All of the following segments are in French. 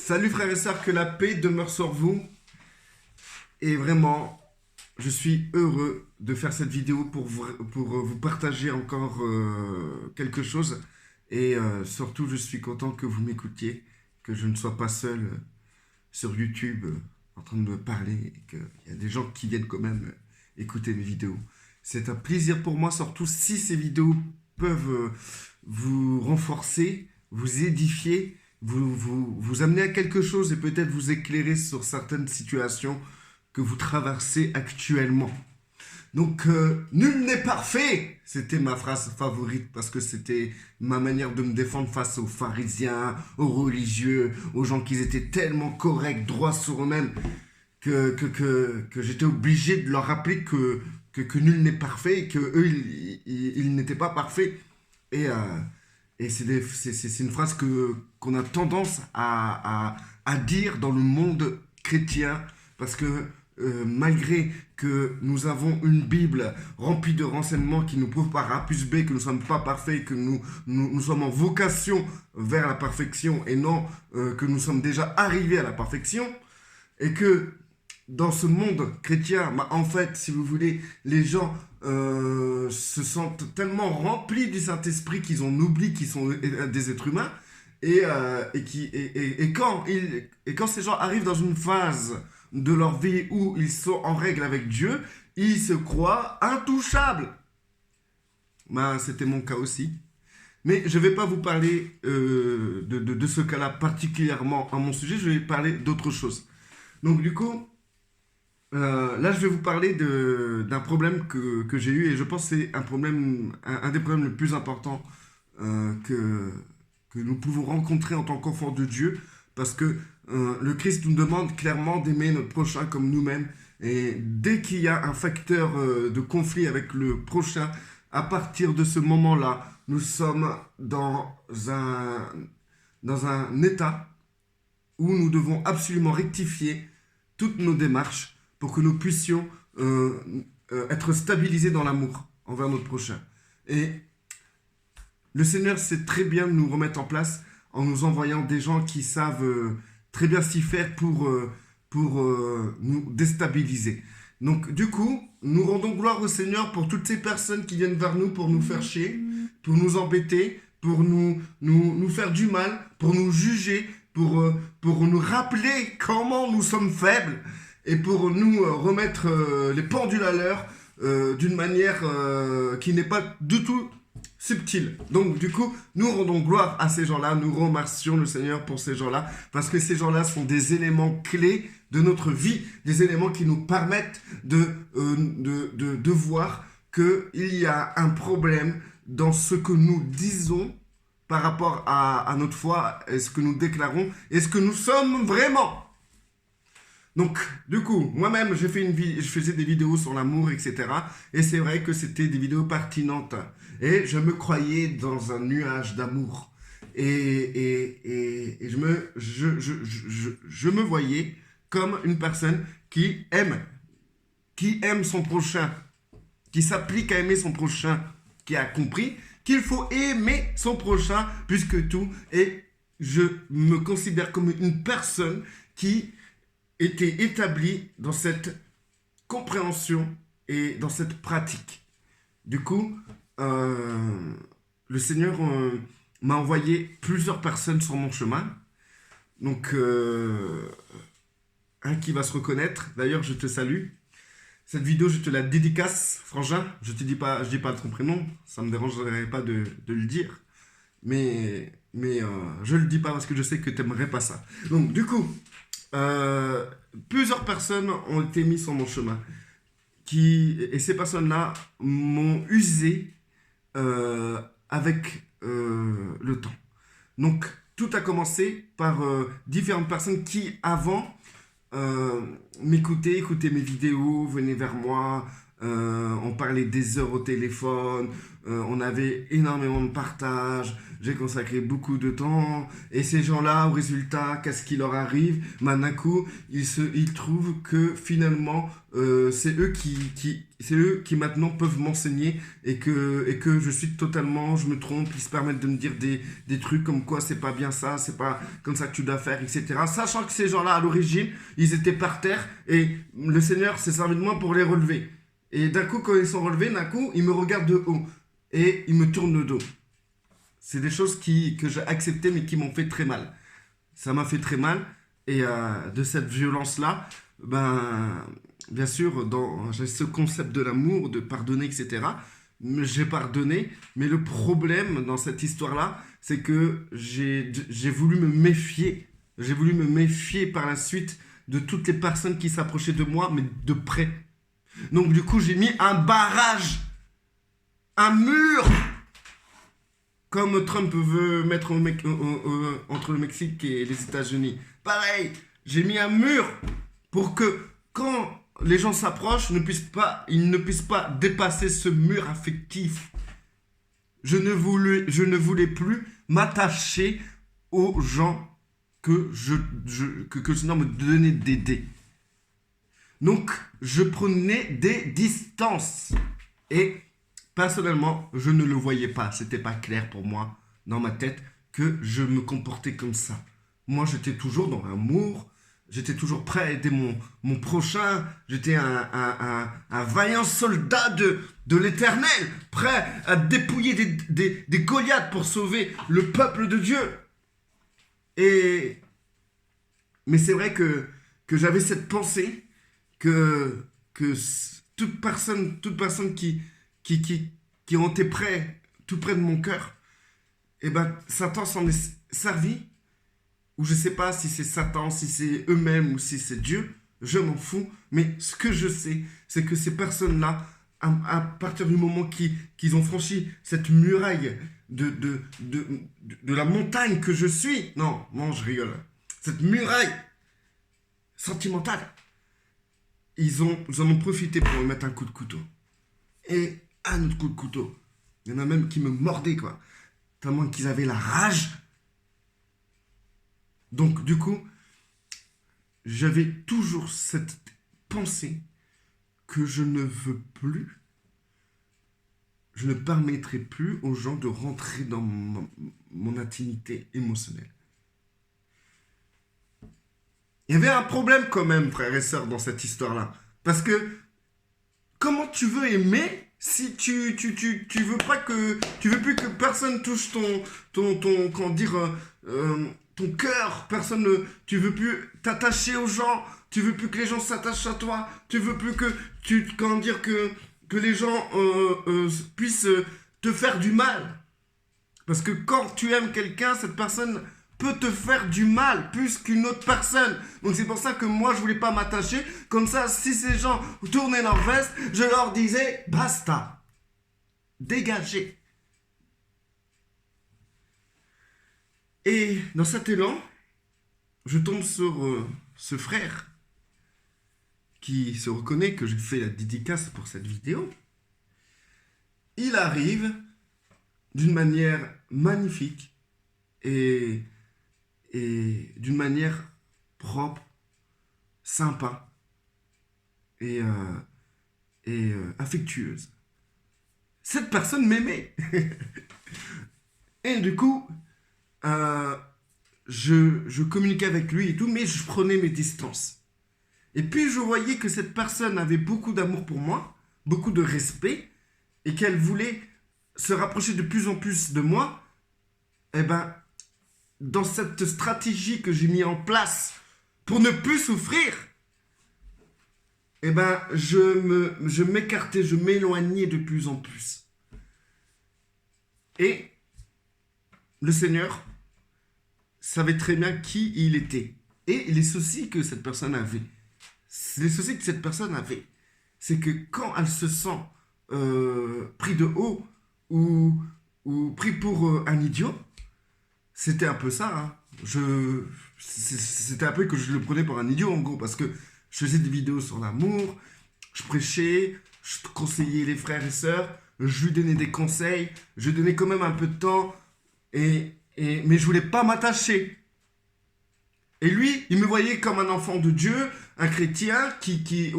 Salut frères et sœurs, que la paix demeure sur vous. Et vraiment, je suis heureux de faire cette vidéo pour vous partager encore quelque chose. Et surtout, je suis content que vous m'écoutiez, que je ne sois pas seul sur YouTube en train de me parler et qu'il y a des gens qui viennent quand même écouter mes vidéos. C'est un plaisir pour moi, surtout si ces vidéos peuvent vous renforcer, vous édifier, vous amener à quelque chose et peut-être vous éclairer sur certaines situations que vous traversez actuellement. Donc, nul n'est parfait. C'était ma phrase favorite parce que c'était ma manière de me défendre face aux pharisiens, aux religieux, aux gens qui étaient tellement corrects, droits sur eux-mêmes, que j'étais obligé de leur rappeler que nul n'est parfait et qu'eux, ils n'étaient pas parfaits. Et c'est une phrase qu'on a tendance à dire dans le monde chrétien parce que malgré que nous avons une Bible remplie de renseignements qui nous prouvent par A plus B que nous ne sommes pas parfaits, que nous sommes en vocation vers la perfection et non que nous sommes déjà arrivés à la perfection, et que dans ce monde chrétien, en fait, si vous voulez, les gens se sentent tellement remplis du Saint-Esprit qu'ils en oublient qu'ils sont des êtres humains, et quand ces gens arrivent dans une phase de leur vie où ils sont en règle avec Dieu, ils se croient intouchables. C'était mon cas aussi. Mais je ne vais pas vous parler de ce cas-là particulièrement à mon sujet, je vais parler d'autre chose. Donc du coup, là je vais vous parler d'un problème que j'ai eu, et je pense que c'est un des problèmes les plus importants que nous pouvons rencontrer en tant qu'enfants de Dieu, parce que le Christ nous demande clairement d'aimer notre prochain comme nous-mêmes. Et dès qu'il y a un facteur de conflit avec le prochain, à partir de ce moment-là, nous sommes dans un état où nous devons absolument rectifier toutes nos démarches pour que nous puissions être stabilisés dans l'amour envers notre prochain. Et le Seigneur sait très bien nous remettre en place en nous envoyant des gens qui savent très bien s'y faire pour nous déstabiliser. Donc du coup, nous rendons gloire au Seigneur pour toutes ces personnes qui viennent vers nous pour nous faire chier, pour nous embêter, pour nous faire du mal, pour nous juger, pour nous rappeler comment nous sommes faibles et pour nous remettre les pendules à l'heure d'une manière qui n'est pas du tout subtil. Donc du coup, nous rendons gloire à ces gens-là, nous remercions le Seigneur pour ces gens-là, parce que ces gens-là sont des éléments clés de notre vie, des éléments qui nous permettent de voir qu'il y a un problème dans ce que nous disons par rapport à notre foi, et ce que nous déclarons, et ce que nous sommes vraiment. Donc, du coup, moi-même, je faisais des vidéos sur l'amour, etc. Et c'est vrai que c'était des vidéos pertinentes. Et je me croyais dans un nuage d'amour. Et je me voyais comme une personne qui aime son prochain, qui s'applique à aimer son prochain, qui a compris qu'il faut aimer son prochain plus que tout. Et je me considère comme une personne qui était établi dans cette compréhension et dans cette pratique. Du coup, le Seigneur m'a envoyé plusieurs personnes sur mon chemin. Donc, un qui va se reconnaître. D'ailleurs, je te salue. Cette vidéo, je te la dédicace, Frangin. Je dis pas ton prénom. Ça me dérangerait pas de le dire. Mais je le dis pas parce que je sais que tu n'aimerais pas ça. Donc, du coup, plusieurs personnes ont été mises sur mon chemin et ces personnes-là m'ont usé avec le temps. Donc tout a commencé par différentes personnes qui avant m'écoutaient mes vidéos, venaient vers moi, On parlait des heures au téléphone, on avait énormément de partage, j'ai consacré beaucoup de temps, et ces gens-là, au résultat, qu'est-ce qui leur arrive? Ben, d'un coup, ils trouvent que finalement, c'est eux c'est eux qui maintenant peuvent m'enseigner et que je me trompe, ils se permettent de me dire des trucs comme quoi c'est pas bien ça, c'est pas comme ça que tu dois faire, etc. Sachant que ces gens-là, à l'origine, ils étaient par terre et le Seigneur s'est servi de moi pour les relever. Et d'un coup, quand ils sont relevés, d'un coup, ils me regardent de haut et ils me tournent le dos. C'est des choses que j'ai acceptées mais qui m'ont fait très mal. Ça m'a fait très mal et de cette violence-là, ben, bien sûr, j'ai ce concept de l'amour, de pardonner, etc. J'ai pardonné, mais le problème dans cette histoire-là, c'est que j'ai voulu me méfier. J'ai voulu me méfier par la suite de toutes les personnes qui s'approchaient de moi, mais de près. Donc du coup, j'ai mis un barrage, un mur, comme Trump veut mettre entre le Mexique et les États-Unis. Pareil, j'ai mis un mur pour que quand les gens s'approchent, ils ne puissent pas dépasser ce mur affectif. Je ne voulais plus m'attacher aux gens que le Seigneur me donnait d'aider. Donc, je prenais des distances. Et personnellement, je ne le voyais pas. C'était pas clair pour moi, dans ma tête, que je me comportais comme ça. Moi, j'étais toujours dans l'amour. J'étais toujours prêt à aider mon prochain. J'étais un vaillant soldat de l'Éternel, prêt à dépouiller des Goliaths pour sauver le peuple de Dieu. Mais c'est vrai que j'avais cette pensée que toute personne qui ont été tout près de mon cœur, et ben Satan s'en est servi, ou je sais pas si c'est Satan, si c'est eux-mêmes ou si c'est Dieu, je m'en fous, mais ce que je sais, c'est que ces personnes-là, à partir du moment qu'ils ont franchi cette muraille de la montagne que je suis, non, je rigole, cette muraille sentimentale, ils en ont profité pour me mettre un coup de couteau. Et un autre coup de couteau. Il y en a même qui me mordaient, quoi. Tellement qu'ils avaient la rage. Donc, du coup, j'avais toujours cette pensée que je ne permettrai plus aux gens de rentrer dans mon intimité émotionnelle. Il y avait un problème quand même, frères et sœurs, dans cette histoire-là. Parce que, comment tu veux aimer si tu veux pas que... Tu veux plus que personne touche ton cœur. Tu veux plus t'attacher aux gens. Tu veux plus que les gens s'attachent à toi. Tu veux plus que les gens puissent te faire du mal. Parce que quand tu aimes quelqu'un, cette personne peut te faire du mal plus qu'une autre personne. Donc c'est pour ça que moi je voulais pas m'attacher. Comme ça, si ces gens tournaient leur veste, je leur disais basta, dégagez. Et dans cet élan, je tombe sur ce frère qui se reconnaît que j'ai fait la dédicace pour cette vidéo. Il arrive d'une manière magnifique et d'une manière propre, sympa et affectueuse. Cette personne m'aimait. Et du coup, je communiquais avec lui et tout, mais je prenais mes distances. Et puis je voyais que cette personne avait beaucoup d'amour pour moi, beaucoup de respect, et qu'elle voulait se rapprocher de plus en plus de moi. Eh ben, dans cette stratégie que j'ai mis en place pour ne plus souffrir, eh ben, je m'écartais, je m'éloignais de plus en plus. Et le Seigneur savait très bien qui il était. Et les soucis que cette personne avait. Les soucis que cette personne avait, c'est que quand elle se sent pris de haut ou pris pour un idiot, c'était un peu ça, hein. C'était un peu que je le prenais pour un idiot, en gros, parce que je faisais des vidéos sur l'amour, je prêchais, je conseillais les frères et sœurs, je lui donnais des conseils, je lui donnais quand même un peu de temps, mais je voulais pas m'attacher. Et lui, il me voyait comme un enfant de Dieu, un chrétien qui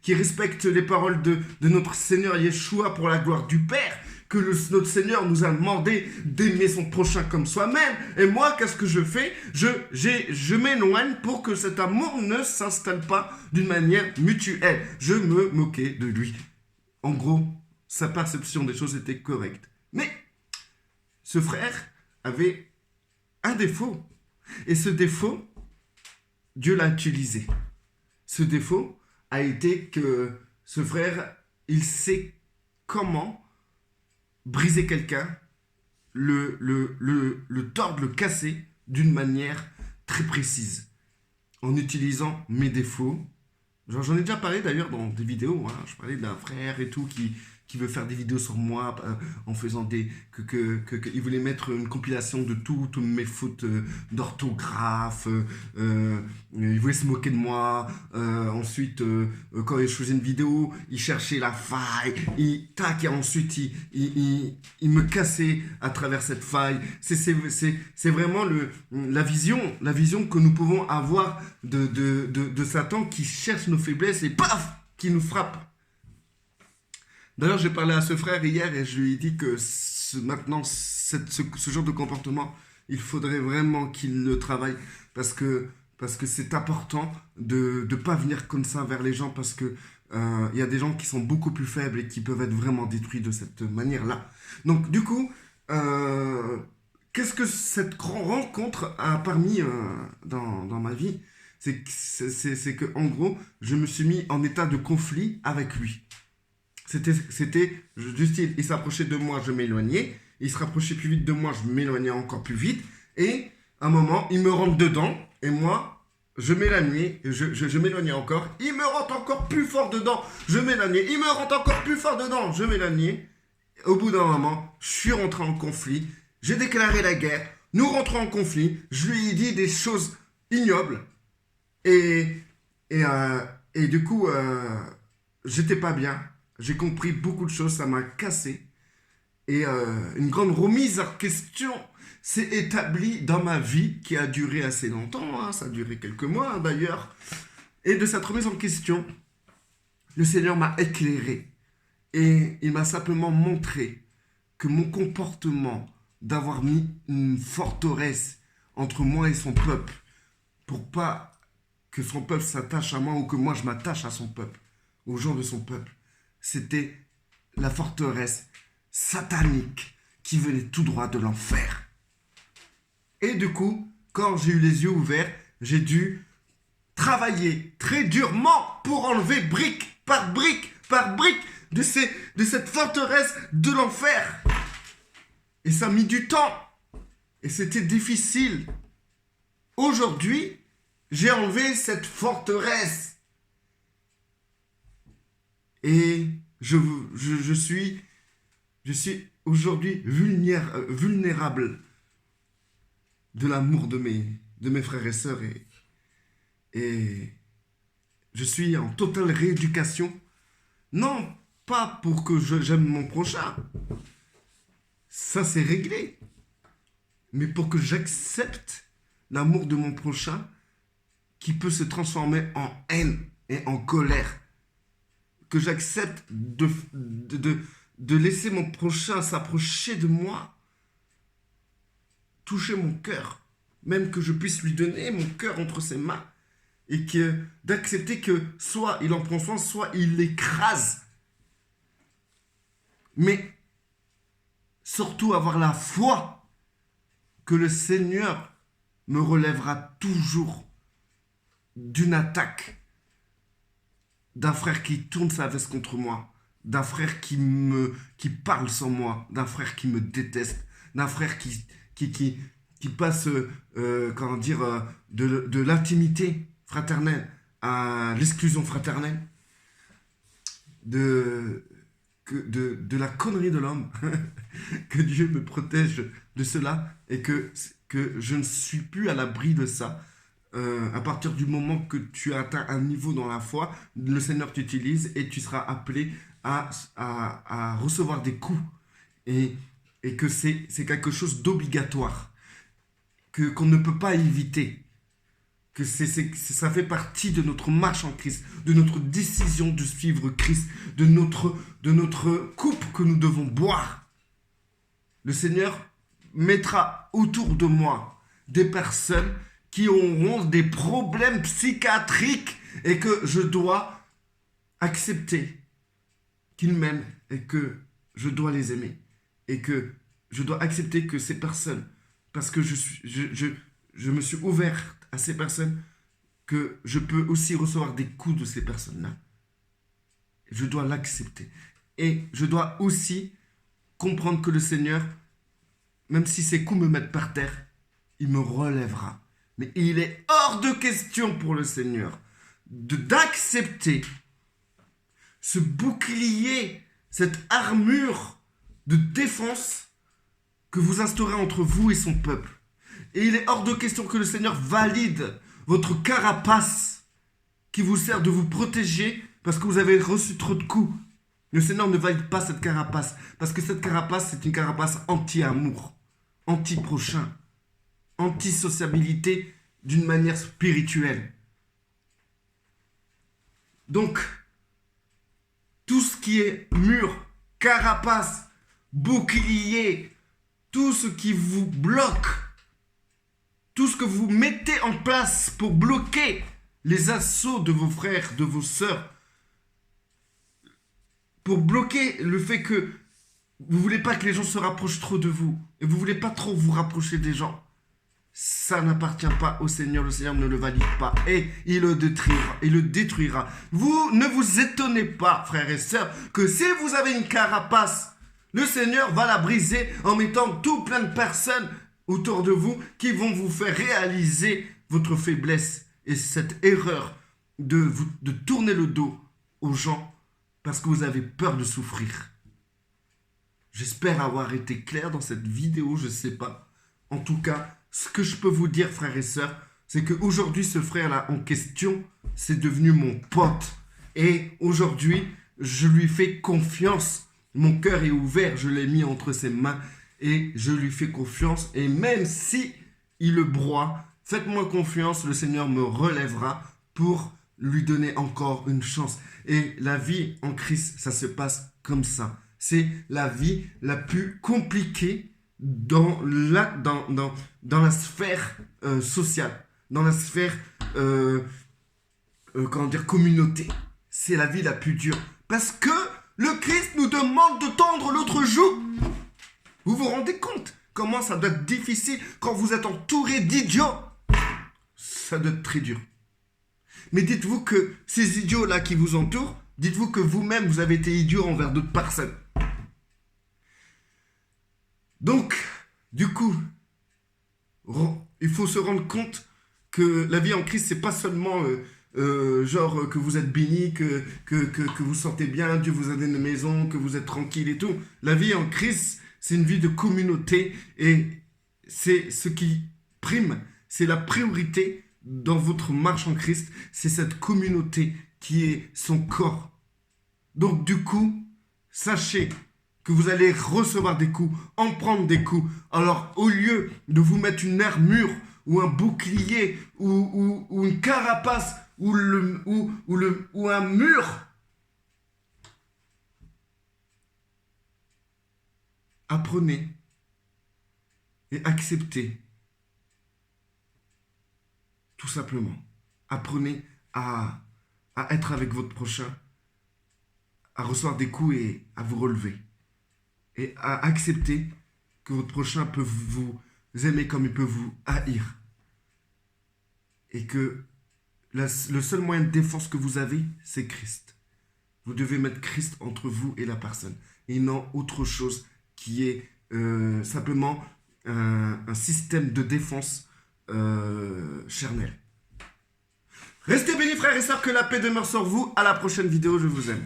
respecte les paroles de notre Seigneur Yeshua pour la gloire du Père, que notre Seigneur nous a demandé d'aimer son prochain comme soi-même. Et moi, qu'est-ce que je fais? Je m'éloigne pour que cet amour ne s'installe pas d'une manière mutuelle. Je me moquais de lui. En gros, sa perception des choses était correcte. Mais ce frère avait un défaut. Et ce défaut, Dieu l'a utilisé. Ce défaut a été que ce frère, il sait comment briser quelqu'un, le tordre, le casser d'une manière très précise. En utilisant mes défauts. J'en ai déjà parlé d'ailleurs dans des vidéos. Hein. Je parlais d'un frère et tout qui veut faire des vidéos sur moi en faisant des... il voulait mettre une compilation de toutes mes fautes d'orthographe. Il voulait se moquer de moi. Ensuite, quand je faisais une vidéo, il cherchait la faille. Et ensuite, il me cassait à travers cette faille. C'est vraiment la vision que nous pouvons avoir de Satan qui cherche nos faiblesses et paf, qui nous frappe. D'ailleurs, j'ai parlé à ce frère hier et je lui ai dit que maintenant, ce genre de comportement, il faudrait vraiment qu'il le travaille parce que c'est important de ne pas venir comme ça vers les gens parce que y a des gens qui sont beaucoup plus faibles et qui peuvent être vraiment détruits de cette manière-là. Donc, du coup, qu'est-ce que cette rencontre a permis dans ma vie? C'est que, en gros, je me suis mis en état de conflit avec lui. C'était du style, il s'approchait de moi, je m'éloignais. Il se rapprochait plus vite de moi, je m'éloignais encore plus vite. Et à un moment, il me rentre dedans. Et moi, je m'éloignais, je m'éloignais encore. Il me rentre encore plus fort dedans. Je m'éloignais. Il me rentre encore plus fort dedans. Je m'éloignais. Au bout d'un moment, je suis rentré en conflit. J'ai déclaré la guerre. Nous rentrons en conflit. Je lui ai dit des choses ignobles. Et du coup, j'étais pas bien. J'ai compris beaucoup de choses, ça m'a cassé. Et une grande remise en question s'est établie dans ma vie, qui a duré assez longtemps, hein, ça a duré quelques mois hein, d'ailleurs. Et de cette remise en question, le Seigneur m'a éclairé. Et il m'a simplement montré que mon comportement d'avoir mis une forteresse entre moi et son peuple, pour pas que son peuple s'attache à moi ou que moi je m'attache à son peuple, aux gens de son peuple, c'était la forteresse satanique qui venait tout droit de l'enfer. Et du coup, quand j'ai eu les yeux ouverts, j'ai dû travailler très durement pour enlever brique par brique de cette forteresse de l'enfer. Et ça a mis du temps. Et c'était difficile. Aujourd'hui, j'ai enlevé cette forteresse. Et je suis aujourd'hui vulnérable de l'amour de mes frères et sœurs. Et je suis en totale rééducation. Non, pas pour que j'aime mon prochain. Ça, c'est réglé. Mais pour que j'accepte l'amour de mon prochain qui peut se transformer en haine et en colère. Que j'accepte de laisser mon prochain s'approcher de moi, toucher mon cœur, même que je puisse lui donner mon cœur entre ses mains, et d'accepter que soit il en prend soin, soit il l'écrase. Mais surtout avoir la foi que le Seigneur me relèvera toujours d'une attaque, d'un frère qui tourne sa veste contre moi, d'un frère qui parle sans moi, d'un frère qui me déteste, d'un frère qui passe de l'intimité fraternelle à l'exclusion fraternelle, de la connerie de l'homme. Que Dieu me protège de cela et que je ne suis plus à l'abri de ça. à partir du moment que tu as atteint un niveau dans la foi, le Seigneur t'utilise et tu seras appelé à recevoir des coups. Et que c'est quelque chose d'obligatoire, qu'on ne peut pas éviter, que ça fait partie de notre marche en Christ, de notre décision de suivre Christ, de notre coupe que nous devons boire. Le Seigneur mettra autour de moi des personnes qui auront des problèmes psychiatriques et que je dois accepter qu'ils m'aiment et que je dois les aimer. Et que je dois accepter que ces personnes, parce que je me suis ouvert à ces personnes, que je peux aussi recevoir des coups de ces personnes-là. Je dois l'accepter. Et je dois aussi comprendre que le Seigneur, même si ces coups me mettent par terre, il me relèvera. Mais il est hors de question pour le Seigneur d'accepter ce bouclier, cette armure de défense que vous instaurez entre vous et son peuple. Et il est hors de question que le Seigneur valide votre carapace qui vous sert de vous protéger parce que vous avez reçu trop de coups. Le Seigneur ne valide pas cette carapace parce que cette carapace, c'est une carapace anti-amour, anti-prochain, anti-sociabilité d'une manière spirituelle. Donc, tout ce qui est mur, carapace, bouclier, tout ce qui vous bloque, tout ce que vous mettez en place pour bloquer les assauts de vos frères, de vos sœurs, pour bloquer le fait que vous ne voulez pas que les gens se rapprochent trop de vous, et vous ne voulez pas trop vous rapprocher des gens, ça n'appartient pas au Seigneur, le Seigneur ne le valide pas, et il le détruira. Vous ne vous étonnez pas, frères et sœurs, que si vous avez une carapace, le Seigneur va la briser en mettant tout plein de personnes autour de vous qui vont vous faire réaliser votre faiblesse et cette erreur de tourner le dos aux gens parce que vous avez peur de souffrir. J'espère avoir été clair dans cette vidéo, je ne sais pas. En tout cas, ce que je peux vous dire, frères et sœurs, c'est qu'aujourd'hui, ce frère-là en question, c'est devenu mon pote. Et aujourd'hui, je lui fais confiance. Mon cœur est ouvert, je l'ai mis entre ses mains et je lui fais confiance. Et même si il le broie, faites-moi confiance, le Seigneur me relèvera pour lui donner encore une chance. Et la vie en Christ, ça se passe comme ça. C'est la vie la plus compliquée dans la sphère sociale, dans la sphère communauté. C'est la vie la plus dure. Parce que le Christ nous demande de tendre l'autre joue. Vous vous rendez compte comment ça doit être difficile quand vous êtes entouré d'idiots? Ça doit être très dur. Mais dites-vous que ces idiots-là qui vous entourent, dites-vous que vous-même, vous avez été idiot envers d'autres personnes. Donc, du coup, il faut se rendre compte que la vie en Christ, c'est pas seulement que vous êtes béni, que vous sentez bien, Dieu vous a donné une maison, que vous êtes tranquille et tout. La vie en Christ, c'est une vie de communauté et c'est ce qui prime, c'est la priorité dans votre marche en Christ, c'est cette communauté qui est son corps. Donc du coup, sachez que vous allez recevoir des coups, en prendre des coups. Alors au lieu de vous mettre une armure ou un bouclier ou une carapace ou un mur, apprenez et acceptez. Tout simplement. Apprenez à être avec votre prochain, à recevoir des coups et à vous relever. Et à accepter que votre prochain peut vous aimer comme il peut vous haïr. Et que le seul moyen de défense que vous avez, c'est Christ. Vous devez mettre Christ entre vous et la personne. Et non autre chose qui est simplement un système de défense charnel. Restez bénis frères et sœurs, que la paix demeure sur vous. À la prochaine vidéo, je vous aime.